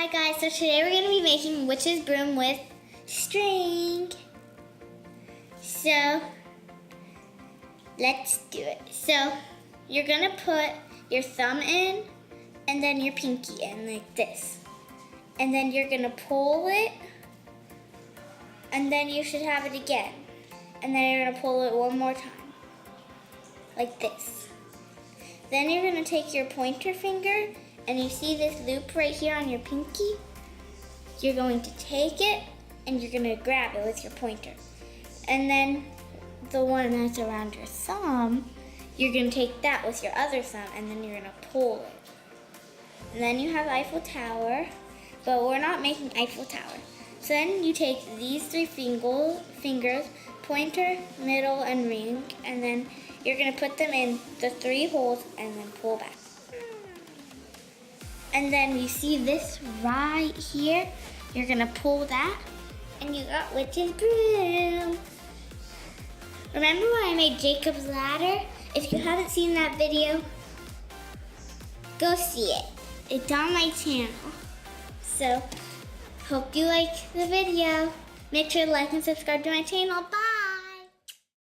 Hi guys, so today we're going to be making witch's broom with string. So, let's do it. So, you're going to put your thumb in and then your pinky in like this. And then you're going to pull it and then you should have it again. And then you're going to pull it one more time. Like this. Then you're going to take your pointer finger and you see this loop right here on your pinky. You're going to take it and you're going to grab it with your pointer. And then the one that's around your thumb, you're going to take that with your other thumb and then you're going to pull it. And then you have Eiffel Tower, but we're not making Eiffel Tower. So then you take these three fingers, pointer, middle, and ring, and then you're going to put them in the three holes and then pull back. And then you see this right here, you're going to pull that and you got witch's broom. Remember when I made Jacob's ladder? If you haven't seen that video, go see it. It's on my channel. So, hope you like the video. Make sure to like and subscribe to my channel. Bye!